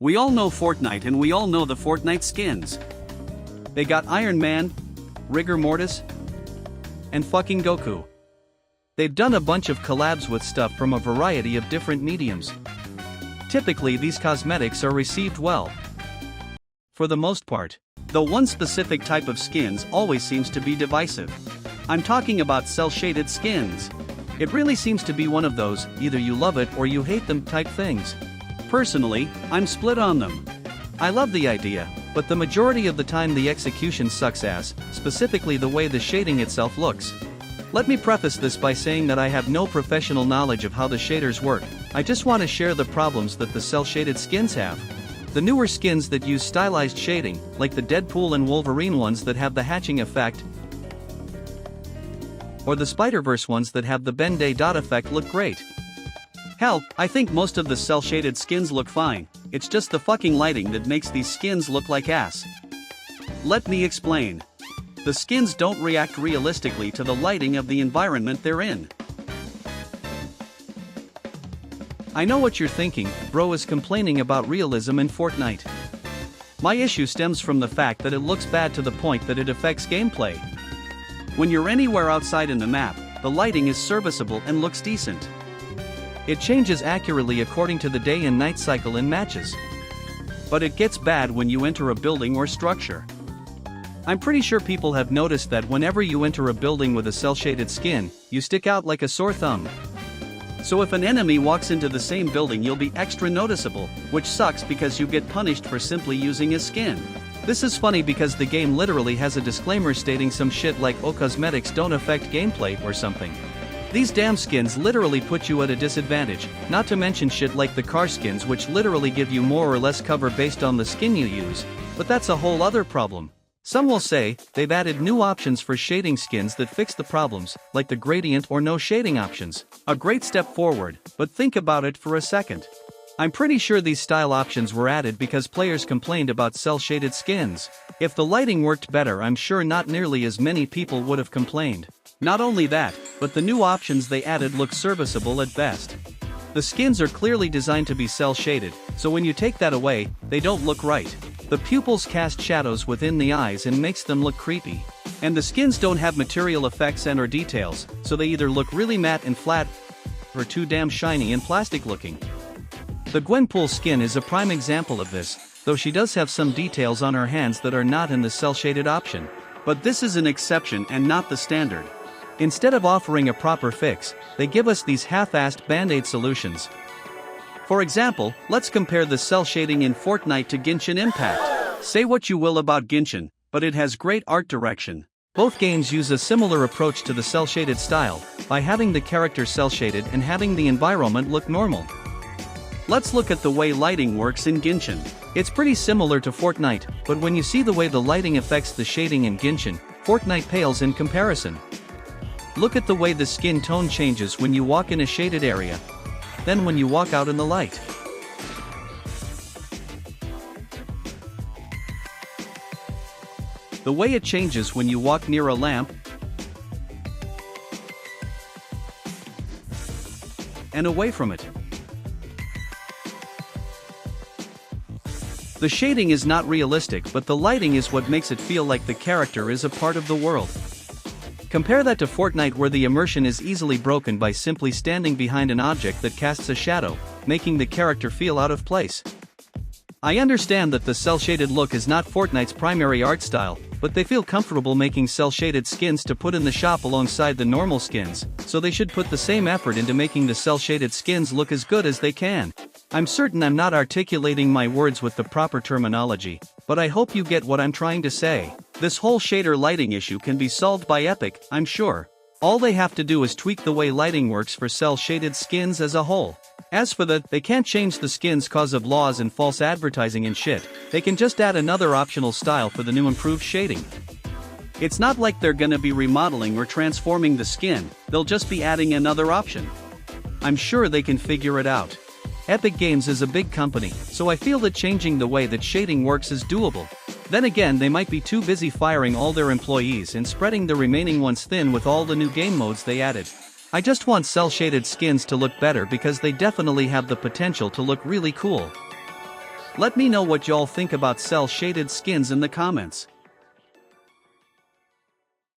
We all know Fortnite and we all know the Fortnite skins. They got Iron Man, Rigor Mortis, and fucking Goku. They've done a bunch of collabs with stuff from a variety of different mediums. Typically these cosmetics are received well. For the most part. Though one specific type of skins always seems to be divisive. I'm talking about cel-shaded skins. It really seems to be one of those, either you love it or you hate them type things. Personally, I'm split on them. I love the idea, but the majority of the time the execution sucks ass, specifically the way the shading itself looks. Let me preface this by saying that I have no professional knowledge of how the shaders work. I just want to share the problems that the cel-shaded skins have. The newer skins that use stylized shading, like the Deadpool and Wolverine ones that have the hatching effect, or the Spider-Verse ones that have the Ben-Day dot effect, look great. Hell, I think most of the cel-shaded skins look fine, it's just the fucking lighting that makes these skins look like ass. Let me explain. The skins don't react realistically to the lighting of the environment they're in. I know what you're thinking, bro is complaining about realism in Fortnite. My issue stems from the fact that it looks bad to the point that it affects gameplay. When you're anywhere outside in the map, the lighting is serviceable and looks decent. It changes accurately according to the day and night cycle in matches. But it gets bad when you enter a building or structure. I'm pretty sure people have noticed that whenever you enter a building with a cel-shaded skin, you stick out like a sore thumb. So if an enemy walks into the same building you'll be extra noticeable, which sucks because you get punished for simply using a skin. This is funny because the game literally has a disclaimer stating some shit like "oh, cosmetics don't affect gameplay" or something. These damn skins literally put you at a disadvantage, not to mention shit like the car skins which literally give you more or less cover based on the skin you use, but that's a whole other problem. Some will say, they've added new options for shading skins that fix the problems, like the gradient or no shading options. A great step forward, but think about it for a second. I'm pretty sure these style options were added because players complained about cel-shaded skins. If the lighting worked better, I'm sure not nearly as many people would have complained. Not only that, but the new options they added look serviceable at best. The skins are clearly designed to be cel-shaded, so when you take that away, they don't look right. The pupils cast shadows within the eyes and makes them look creepy. And the skins don't have material effects and or details, so they either look really matte and flat, or too damn shiny and plastic looking. The Gwenpool skin is a prime example of this, though she does have some details on her hands that are not in the cel-shaded option. But this is an exception and not the standard. Instead of offering a proper fix, they give us these half-assed band-aid solutions. For example, let's compare the cel shading in Fortnite to Genshin Impact. Say what you will about Genshin, but it has great art direction. Both games use a similar approach to the cel-shaded style, by having the character cel-shaded and having the environment look normal. Let's look at the way lighting works in Genshin. It's pretty similar to Fortnite, but when you see the way the lighting affects the shading in Genshin, Fortnite pales in comparison. Look at the way the skin tone changes when you walk in a shaded area, then when you walk out in the light. The way it changes when you walk near a lamp and away from it. The shading is not realistic, but the lighting is what makes it feel like the character is a part of the world. Compare that to Fortnite, where the immersion is easily broken by simply standing behind an object that casts a shadow, making the character feel out of place. I understand that the cel-shaded look is not Fortnite's primary art style, but they feel comfortable making cel-shaded skins to put in the shop alongside the normal skins, so they should put the same effort into making the cel-shaded skins look as good as they can. I'm certain I'm not articulating my words with the proper terminology, but I hope you get what I'm trying to say. This whole shader lighting issue can be solved by Epic, I'm sure. All they have to do is tweak the way lighting works for cel-shaded skins as a whole. As for they can't change the skins cause of laws and false advertising and shit, they can just add another optional style for the new improved shading. It's not like they're gonna be remodeling or transforming the skin, they'll just be adding another option. I'm sure they can figure it out. Epic Games is a big company, so I feel that changing the way that shading works is doable. Then again, they might be too busy firing all their employees and spreading the remaining ones thin with all the new game modes they added. I just want cel-shaded skins to look better because they definitely have the potential to look really cool. Let me know what y'all think about cel-shaded skins in the comments.